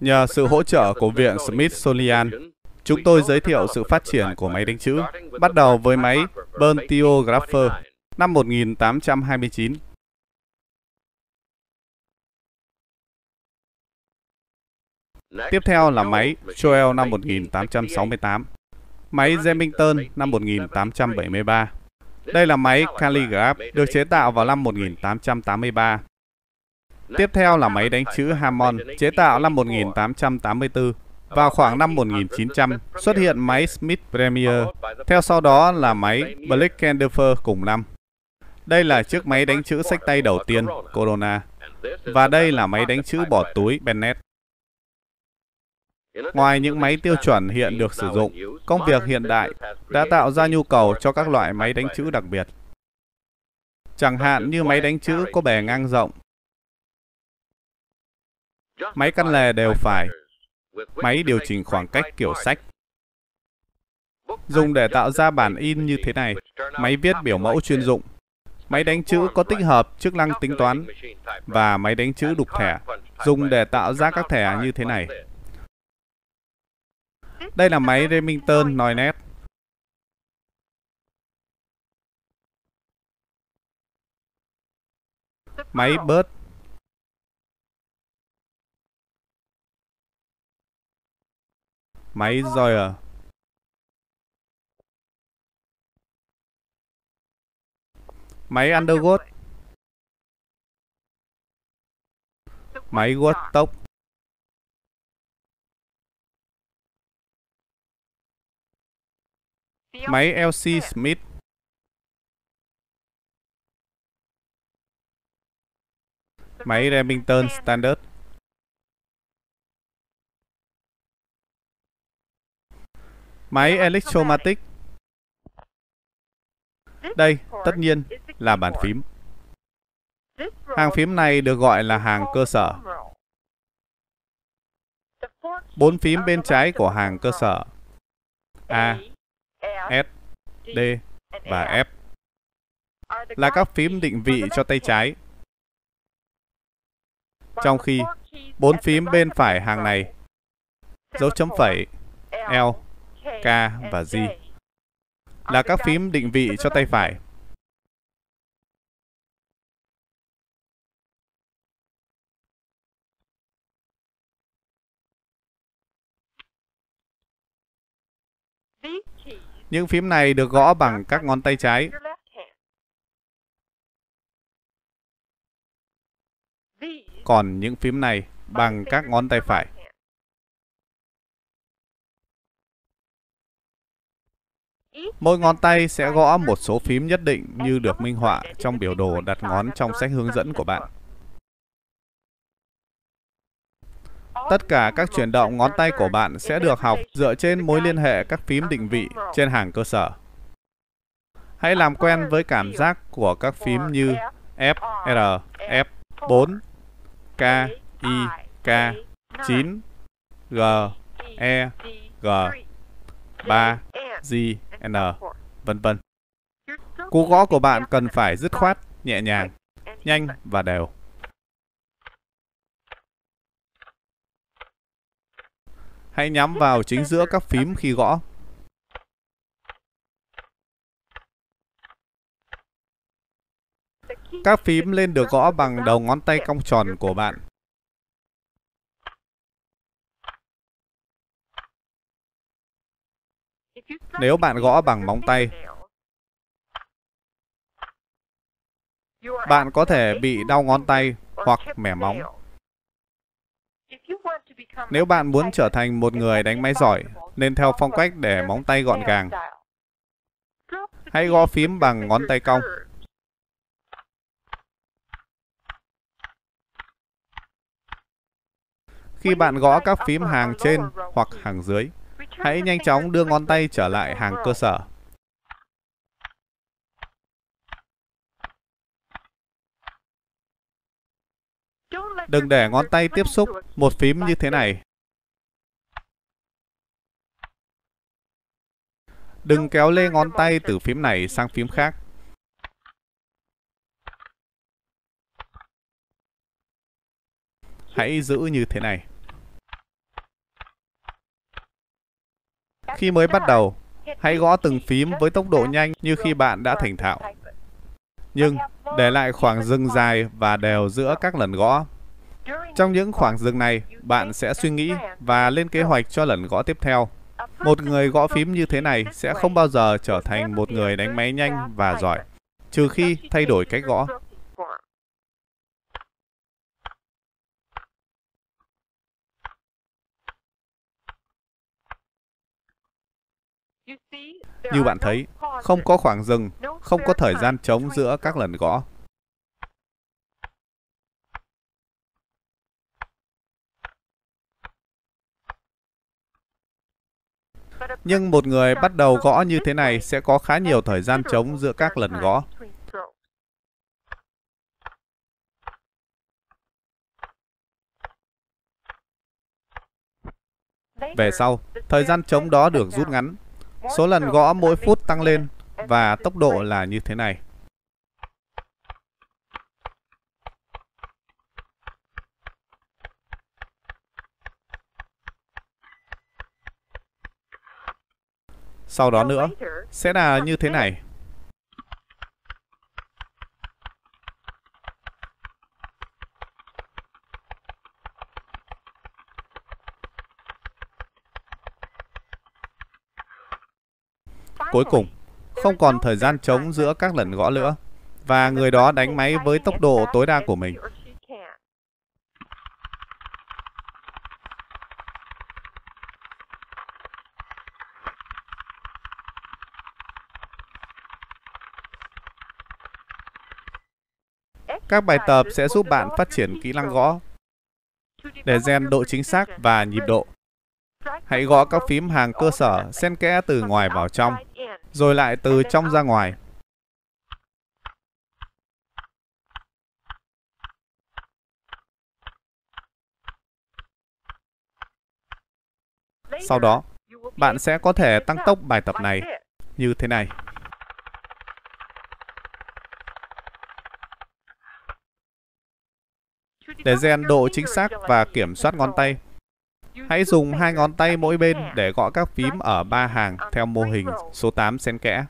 Nhờ sự hỗ trợ của Viện Smithsonian, chúng tôi giới thiệu sự phát triển của máy đánh chữ, bắt đầu với máy Burntiographer năm 1829. Tiếp theo là máy Joel năm 1868, máy Remington năm 1873. Đây là máy Calligraph được chế tạo vào năm 1883. Tiếp theo là máy đánh chữ Hammond, chế tạo năm 1884. Vào khoảng năm 1900, xuất hiện máy Smith Premier. Theo sau đó là máy Blackendorfer cùng năm. Đây là chiếc máy đánh chữ xách tay đầu tiên, Corona. Và đây là máy đánh chữ bỏ túi, Bennett. Ngoài những máy tiêu chuẩn hiện được sử dụng, công việc hiện đại đã tạo ra nhu cầu cho các loại máy đánh chữ đặc biệt. Chẳng hạn như máy đánh chữ có bề ngang rộng, máy căn lề đều phải, máy điều chỉnh khoảng cách kiểu sách, dùng để tạo ra bản in như thế này, máy viết biểu mẫu chuyên dụng, máy đánh chữ có tích hợp chức năng tính toán, và máy đánh chữ đục thẻ, dùng để tạo ra các thẻ như thế này. Đây là máy Remington nói nét. Máy Burt. Máy Zoyer. Máy Underwood. Máy Woodstock. Máy LC Smith. Máy Remington Standard. Máy Electromatic. Đây, tất nhiên, là bàn phím. Hàng phím này được gọi là hàng cơ sở. 4 phím bên trái của hàng cơ sở A, S, D và F là các phím định vị cho tay trái. Trong khi 4 phím bên phải hàng này, dấu chấm phẩy, L, K và G là các phím định vị cho tay phải. Những phím này được gõ bằng các ngón tay trái. Còn những phím này bằng các ngón tay phải. Mỗi ngón tay sẽ gõ một số phím nhất định như được minh họa trong biểu đồ đặt ngón trong sách hướng dẫn của bạn. Tất cả các chuyển động ngón tay của bạn sẽ được học dựa trên mối liên hệ các phím định vị trên hàng cơ sở. Hãy làm quen với cảm giác của các phím như F, R, F, 4, K, I, K, 9, G, E, G, 3, G, N, vân vân. Cú gõ của bạn cần phải dứt khoát, nhẹ nhàng, nhanh và đều. Hãy nhắm vào chính giữa các phím khi gõ. Các phím lên được gõ bằng đầu ngón tay cong tròn của bạn. Nếu bạn gõ bằng móng tay, bạn có thể bị đau ngón tay hoặc mẻ móng. Nếu bạn muốn trở thành một người đánh máy giỏi, nên theo phong cách để móng tay gọn gàng. Hãy gõ phím bằng ngón tay cong. Khi bạn gõ các phím hàng trên hoặc hàng dưới, hãy nhanh chóng đưa ngón tay trở lại hàng cơ sở. Đừng để ngón tay tiếp xúc một phím như thế này. Đừng kéo lê ngón tay từ phím này sang phím khác. Hãy giữ như thế này. Khi mới bắt đầu, hãy gõ từng phím với tốc độ nhanh như khi bạn đã thành thạo. Nhưng để lại khoảng dừng dài và đều giữa các lần gõ. Trong những khoảng dừng này, bạn sẽ suy nghĩ và lên kế hoạch cho lần gõ tiếp theo. Một người gõ phím như thế này sẽ không bao giờ trở thành một người đánh máy nhanh và giỏi, trừ khi thay đổi cách gõ. Như bạn thấy, không có khoảng dừng, không có thời gian trống giữa các lần gõ. Nhưng một người bắt đầu gõ như thế này sẽ có khá nhiều thời gian trống giữa các lần gõ. Về sau, thời gian trống đó được rút ngắn. Số lần gõ mỗi phút tăng lên và tốc độ là như thế này. Sau đó nữa, sẽ là như thế này. Cuối cùng, không còn thời gian trống giữa các lần gõ nữa, và người đó đánh máy với tốc độ tối đa của mình. Các bài tập sẽ giúp bạn phát triển kỹ năng gõ. Để rèn độ chính xác và nhịp độ, hãy gõ các phím hàng cơ sở xen kẽ từ ngoài vào trong, rồi lại từ trong ra ngoài. Sau đó, bạn sẽ có thể tăng tốc bài tập này như thế này. Để rèn độ chính xác và kiểm soát ngón tay, hãy dùng 2 ngón tay mỗi bên để gõ các phím ở 3 hàng theo mô hình số 8 xen kẽ.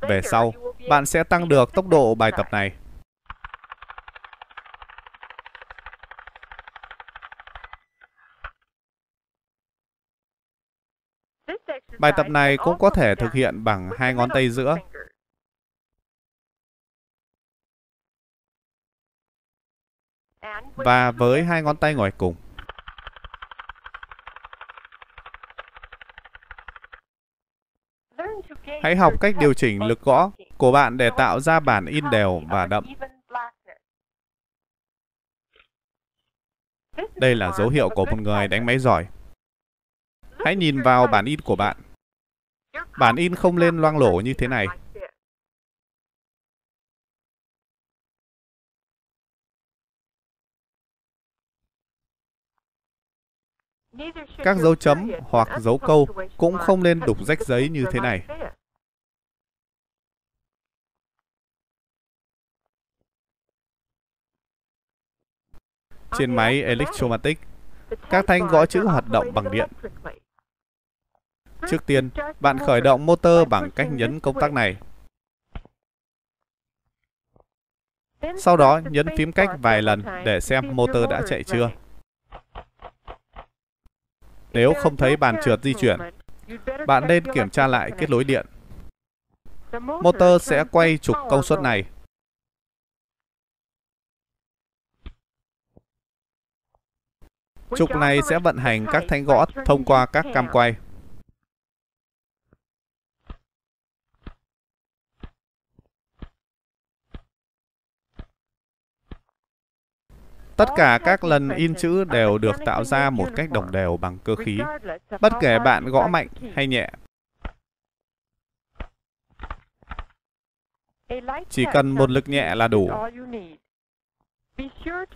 Về sau, bạn sẽ tăng được tốc độ bài tập này. Bài tập này cũng có thể thực hiện bằng 2 ngón tay giữa. Và với 2 ngón tay ngoài cùng. Hãy học cách điều chỉnh lực gõ của bạn để tạo ra bản in đều và đậm. Đây là dấu hiệu của một người đánh máy giỏi. Hãy nhìn vào bản in của bạn. Bản in không lên loang lổ như thế này. Các dấu chấm hoặc dấu câu cũng không nên đục rách giấy như thế này. Trên máy Electromatic, các thanh gõ chữ hoạt động bằng điện. Trước tiên, bạn khởi động motor bằng cách nhấn công tắc này. Sau đó, nhấn phím cách vài lần để xem motor đã chạy chưa. Nếu không thấy bàn trượt di chuyển, bạn nên kiểm tra lại kết nối điện. Motor sẽ quay trục công suất này. Trục này sẽ vận hành các thanh gõ thông qua các cam quay. Tất cả các lần in chữ đều được tạo ra một cách đồng đều bằng cơ khí, bất kể bạn gõ mạnh hay nhẹ. Chỉ cần một lực nhẹ là đủ.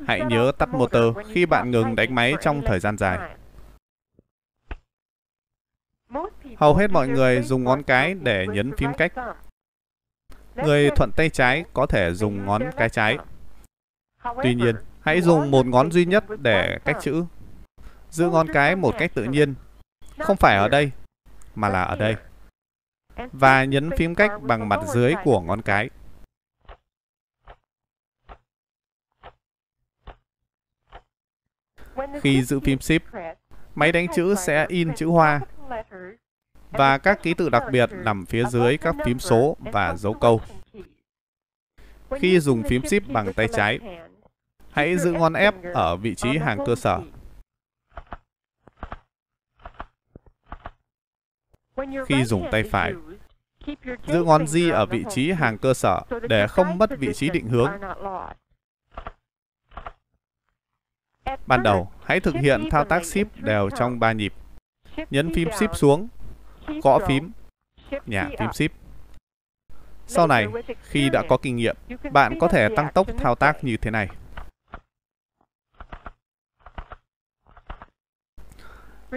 Hãy nhớ tắt motor khi bạn ngừng đánh máy trong thời gian dài. Hầu hết mọi người dùng ngón cái để nhấn phím cách. Người thuận tay trái có thể dùng ngón cái trái. Tuy nhiên, hãy dùng một ngón duy nhất để cách chữ. Giữ ngón cái một cách tự nhiên, không phải ở đây, mà là ở đây. Và nhấn phím cách bằng mặt dưới của ngón cái. Khi giữ phím Shift, máy đánh chữ sẽ in chữ Hoa và các ký tự đặc biệt nằm phía dưới các phím số và dấu câu. Khi dùng phím Shift bằng tay trái, hãy giữ ngón ép ở vị trí hàng cơ sở. Khi dùng tay phải, giữ ngón G ở vị trí hàng cơ sở để không mất vị trí định hướng. Ban đầu, hãy thực hiện thao tác Shift đều trong 3 nhịp. Nhấn phím Shift xuống, gõ phím, nhả phím Shift. Sau này, khi đã có kinh nghiệm, bạn có thể tăng tốc thao tác như thế này.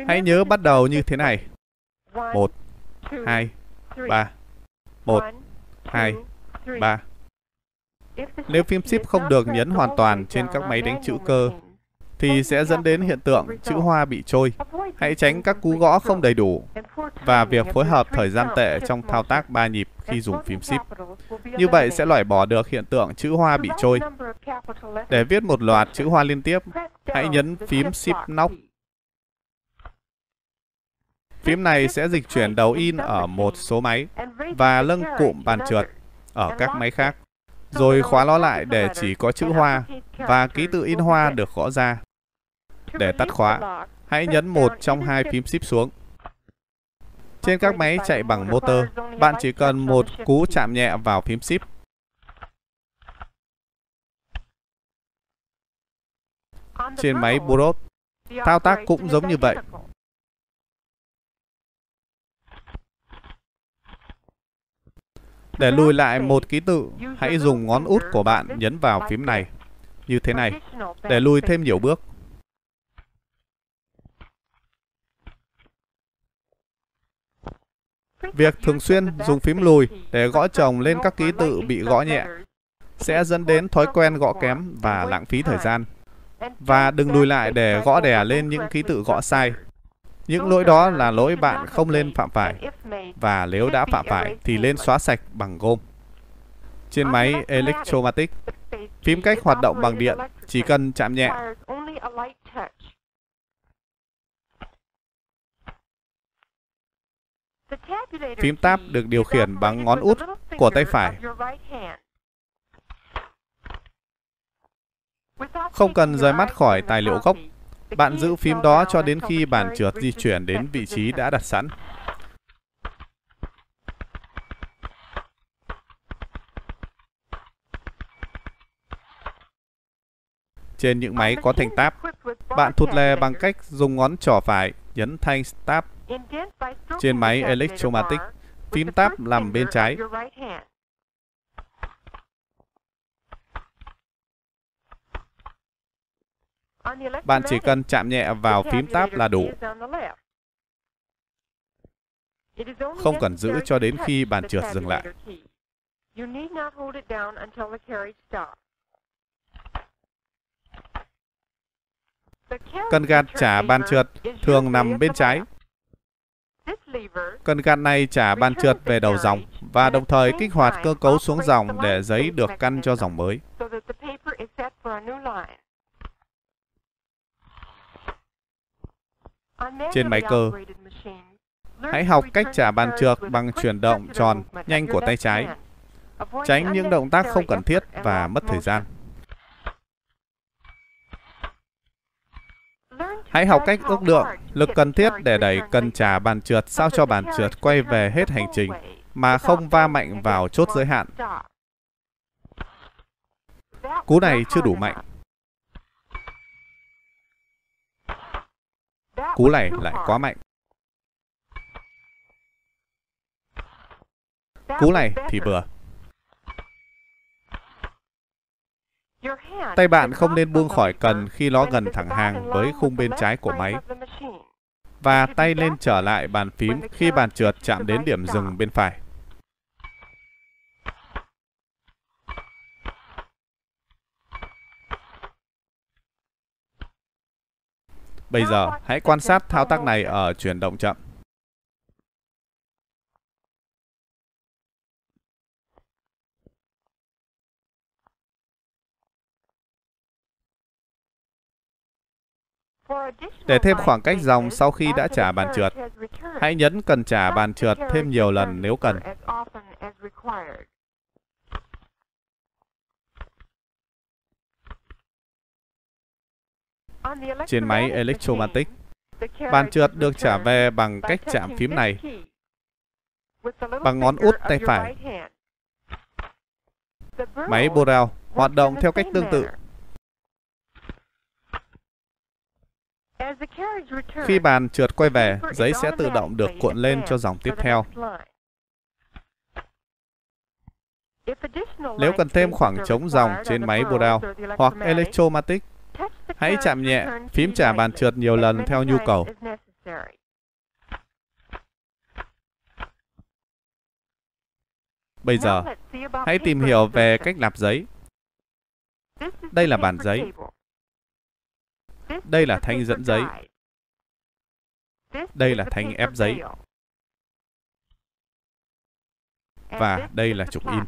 Hãy nhớ bắt đầu như thế này. 1, 2, 3. 1, 2, 3. Nếu phím Shift không được nhấn hoàn toàn trên các máy đánh chữ cơ, thì sẽ dẫn đến hiện tượng chữ Hoa bị trôi. Hãy tránh các cú gõ không đầy đủ và việc phối hợp thời gian tệ trong thao tác 3 nhịp khi dùng phím Shift. Như vậy sẽ loại bỏ được hiện tượng chữ Hoa bị trôi. Để viết một loạt chữ Hoa liên tiếp, hãy nhấn phím Shift Knock. Phím này sẽ dịch chuyển đầu in ở một số máy và nâng cụm bàn trượt ở các máy khác, rồi khóa nó lại để chỉ có chữ Hoa và ký tự in Hoa được gõ ra. Để tắt khóa, hãy nhấn một trong hai phím Shift xuống. Trên các máy chạy bằng motor, bạn chỉ cần một cú chạm nhẹ vào phím Shift. Trên máy Burroughs, thao tác cũng giống như vậy. Để lùi lại một ký tự, hãy dùng ngón út của bạn nhấn vào phím này, như thế này, để lùi thêm nhiều bước. Việc thường xuyên dùng phím lùi để gõ chồng lên các ký tự bị gõ nhẹ sẽ dẫn đến thói quen gõ kém và lãng phí thời gian. Và đừng lùi lại để gõ đè lên những ký tự gõ sai. Những lỗi đó là lỗi bạn không nên phạm phải, và nếu đã phạm phải thì nên xóa sạch bằng gôm. Trên máy Electromatic, phím cách hoạt động bằng điện, chỉ cần chạm nhẹ. Phím Tab được điều khiển bằng ngón út của tay phải. Không cần rời mắt khỏi tài liệu gốc. Bạn giữ phím đó cho đến khi bàn trượt di chuyển đến vị trí đã đặt sẵn. Trên những máy có thanh tab, bạn thụt lè bằng cách dùng ngón trỏ phải nhấn thanh tab. Trên máy Electromatic, phím tab nằm bên trái. Bạn chỉ cần chạm nhẹ vào phím tab là đủ. Không cần giữ cho đến khi bàn trượt dừng lại. Cần gạt trả bàn trượt thường nằm bên trái. Cần gạt này trả bàn trượt về đầu dòng và đồng thời kích hoạt cơ cấu xuống dòng để giấy được căn cho dòng mới. Trên máy cơ, hãy học cách trả bàn trượt bằng chuyển động tròn nhanh của tay trái. Tránh những động tác không cần thiết và mất thời gian. Hãy học cách ước lượng lực cần thiết để đẩy cần trả bàn trượt sao cho bàn trượt quay về hết hành trình mà không va mạnh vào chốt giới hạn. Cú này chưa đủ mạnh. Cú này lại quá mạnh. Cú này thì vừa. Tay bạn không nên buông khỏi cần khi nó gần thẳng hàng với khung bên trái của máy. Và tay lên trở lại bàn phím khi bàn trượt chạm đến điểm dừng bên phải. Bây giờ, hãy quan sát thao tác này ở chuyển động chậm. Để thêm khoảng cách dòng sau khi đã trả bàn trượt, hãy nhấn cần trả bàn trượt thêm nhiều lần nếu cần. Trên máy Electromatic, bàn trượt được trả về bằng cách chạm phím này bằng ngón út tay phải. Máy Borel hoạt động theo cách tương tự. Khi bàn trượt quay về, giấy sẽ tự động được cuộn lên cho dòng tiếp theo. Nếu cần thêm khoảng trống dòng trên máy Borel hoặc Electromatic, hãy chạm nhẹ phím trả bàn trượt nhiều lần theo nhu cầu. Bây giờ, hãy tìm hiểu về cách nạp giấy. Đây là bàn giấy. Đây là thanh dẫn giấy. Đây là thanh ép giấy. Và đây là trục in.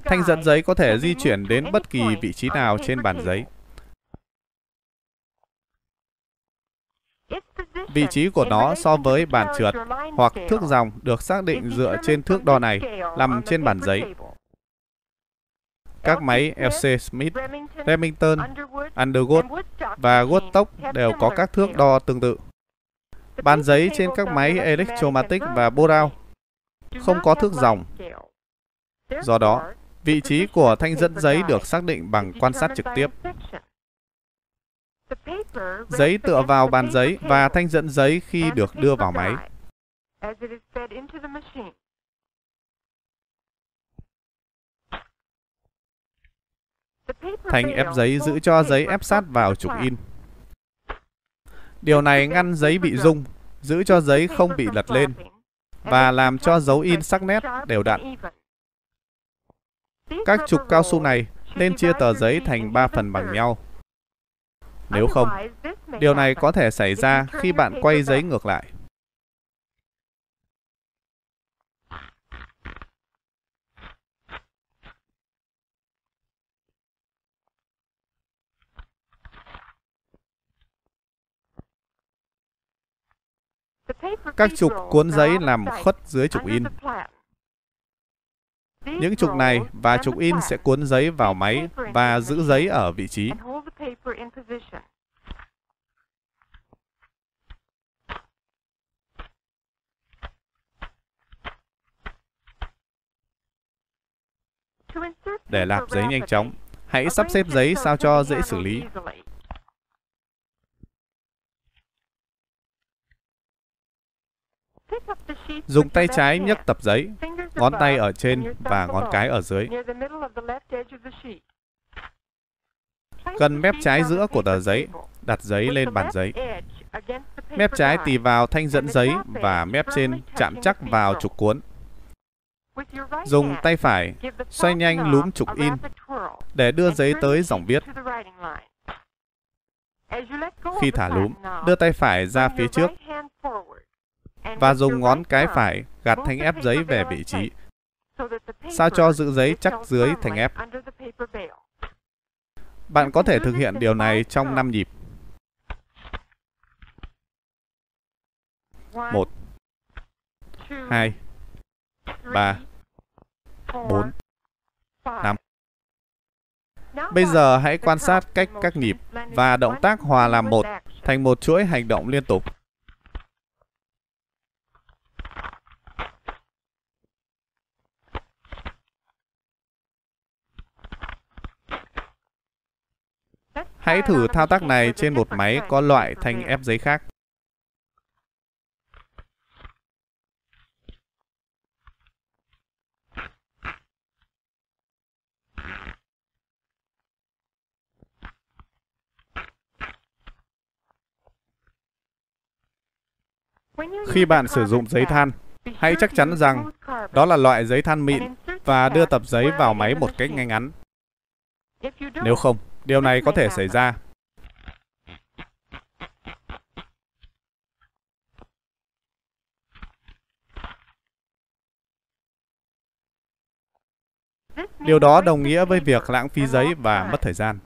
Thanh dẫn giấy có thể di chuyển đến bất kỳ vị trí nào trên bàn giấy. Vị trí của nó so với bàn trượt hoặc thước dòng được xác định dựa trên thước đo này nằm trên bàn giấy. Các máy LC Smith, Remington, Underwood và Woodstock đều có các thước đo tương tự. Bàn giấy trên các máy Electromatic và Borel không có thước dòng. Do đó, vị trí của thanh dẫn giấy được xác định bằng quan sát trực tiếp. Giấy tựa vào bàn giấy và thanh dẫn giấy khi được đưa vào máy. Thanh ép giấy giữ cho giấy ép sát vào trục in. Điều này ngăn giấy bị rung, giữ cho giấy không bị lật lên, và làm cho dấu in sắc nét đều đặn. Các trục cao su này nên chia tờ giấy thành 3 phần bằng nhau. Nếu không, điều này có thể xảy ra khi bạn quay giấy ngược lại. Các trục cuốn giấy nằm khuất dưới trục in. Những trục này và trục in sẽ cuốn giấy vào máy và giữ giấy ở vị trí. Để nạp giấy nhanh chóng, hãy sắp xếp giấy sao cho dễ xử lý. Dùng tay trái nhấc tập giấy, ngón tay ở trên và ngón cái ở dưới. Gần mép trái giữa của tờ giấy, đặt giấy lên bàn giấy. Mép trái tì vào thanh dẫn giấy và mép trên chạm chắc vào trục cuốn. Dùng tay phải, xoay nhanh núm trục in để đưa giấy tới dòng viết. Khi thả núm, đưa tay phải ra phía trước và dùng ngón cái phải gạt thanh ép giấy về vị trí, sao cho giữ giấy chắc dưới thanh ép. Bạn có thể thực hiện điều này trong 5 nhịp. 1, 2, 3, 4, 5. Bây giờ hãy quan sát cách các nhịp và động tác hòa làm một thành một chuỗi hành động liên tục. Hãy thử thao tác này trên một máy có loại thanh ép giấy khác. Khi bạn sử dụng giấy than, hãy chắc chắn rằng đó là loại giấy than mịn và đưa tập giấy vào máy một cách ngay ngắn. Nếu không, điều này có thể xảy ra Điều đó đồng nghĩa với việc lãng phí giấy và mất thời gian.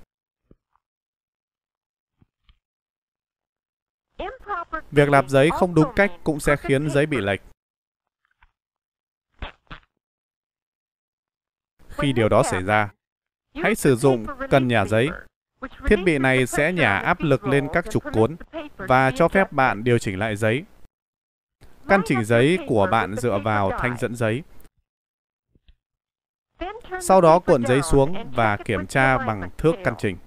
Việc nạp giấy không đúng cách cũng sẽ khiến giấy bị lệch. Khi điều đó xảy ra, hãy sử dụng cần nhả giấy. Thiết bị này sẽ nhả áp lực lên các trục cuốn và cho phép bạn điều chỉnh lại giấy. Căn chỉnh giấy của bạn dựa vào thanh dẫn giấy. Sau đó cuộn giấy xuống và kiểm tra bằng thước căn chỉnh.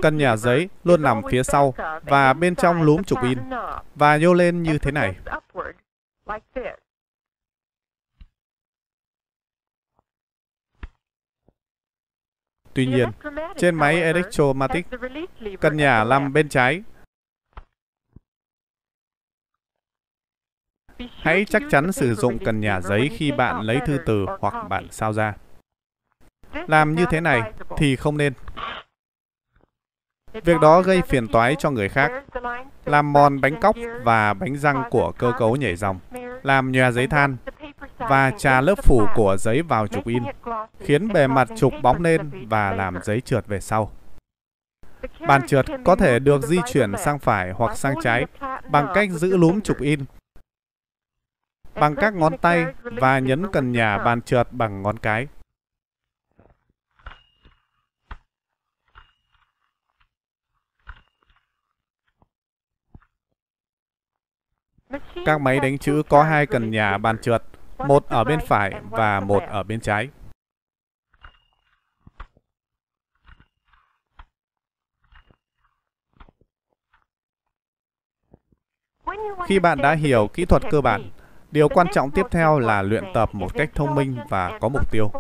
Cần nhả giấy luôn nằm phía sau và bên trong núm trục in và nhô lên như thế này. Tuy nhiên, trên máy Electromatic, cần nhả nằm bên trái. Hãy chắc chắn sử dụng cần nhả giấy khi bạn lấy thư từ hoặc bản sao ra. Làm như thế này thì không nên. Việc đó gây phiền toái cho người khác, làm mòn bánh cóc và bánh răng của cơ cấu nhảy dòng, làm nhòe giấy than và trà lớp phủ của giấy vào trục in, khiến bề mặt trục bóng lên và làm giấy trượt về sau. Bàn trượt có thể được di chuyển sang phải hoặc sang trái bằng cách giữ núm trục in bằng các ngón tay và nhấn cần nhả bàn trượt bằng ngón cái. Các máy đánh chữ có hai cần nhả bàn trượt, một ở bên phải và một ở bên trái. Khi bạn đã hiểu kỹ thuật cơ bản, điều quan trọng tiếp theo là luyện tập một cách thông minh và có mục tiêu.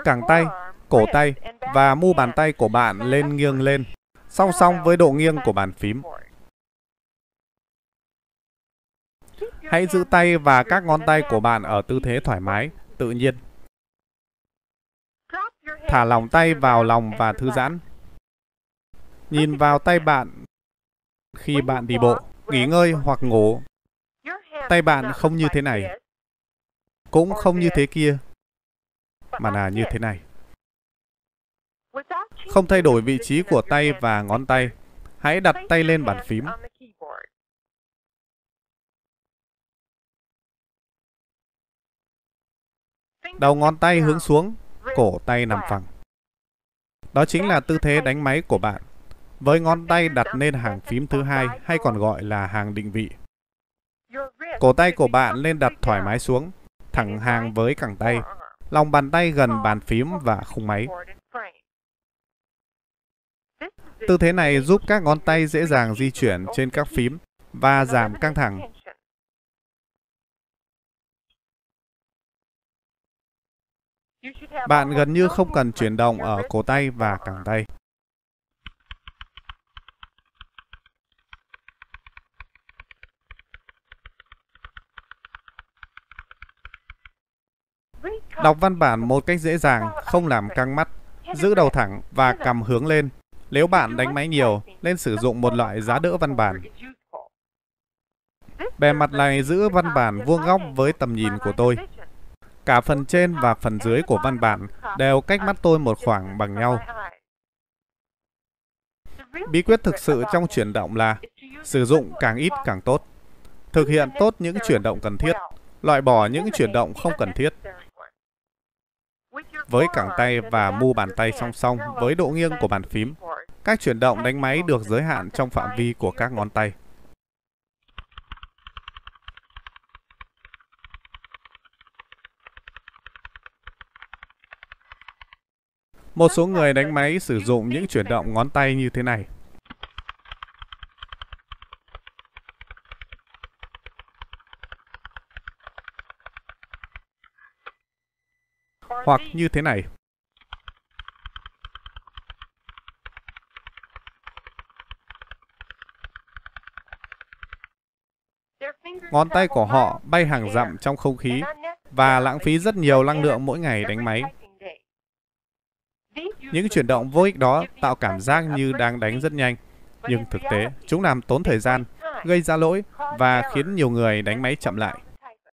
Cẳng tay, cổ tay và mu bàn tay của bạn lên nghiêng lên, song song với độ nghiêng của bàn phím. Hãy giữ tay và các ngón tay của bạn ở tư thế thoải mái, tự nhiên. Thả lỏng tay vào lòng và thư giãn. Nhìn vào tay bạn khi bạn đi bộ, nghỉ ngơi hoặc ngủ. Tay bạn không như thế này, cũng không như thế kia, mà là như thế này. Không thay đổi vị trí của tay và ngón tay. Hãy đặt tay lên bàn phím. Đầu ngón tay hướng xuống, cổ tay nằm phẳng. Đó chính là tư thế đánh máy của bạn, với ngón tay đặt lên hàng phím thứ hai hay còn gọi là hàng định vị. Cổ tay của bạn nên đặt thoải mái xuống, thẳng hàng với cẳng tay, lòng bàn tay gần bàn phím và khung máy. Tư thế này giúp các ngón tay dễ dàng di chuyển trên các phím và giảm căng thẳng. Bạn gần như không cần chuyển động ở cổ tay và cẳng tay. Đọc văn bản một cách dễ dàng, không làm căng mắt, giữ đầu thẳng và cầm hướng lên. Nếu bạn đánh máy nhiều, nên sử dụng một loại giá đỡ văn bản. Bề mặt này giữ văn bản vuông góc với tầm nhìn của tôi. Cả phần trên và phần dưới của văn bản đều cách mắt tôi một khoảng bằng nhau. Bí quyết thực sự trong chuyển động là sử dụng càng ít càng tốt. Thực hiện tốt những chuyển động cần thiết, loại bỏ những chuyển động không cần thiết. Với cẳng tay và mu bàn tay song song với độ nghiêng của bàn phím, các chuyển động đánh máy được giới hạn trong phạm vi của các ngón tay. Một số người đánh máy sử dụng những chuyển động ngón tay như thế này. Hoặc như thế này. Ngón tay của họ bay hàng dặm trong không khí và lãng phí rất nhiều năng lượng mỗi ngày đánh máy. Những chuyển động vô ích đó tạo cảm giác như đang đánh rất nhanh, nhưng thực tế chúng làm tốn thời gian, gây ra lỗi và khiến nhiều người đánh máy chậm lại.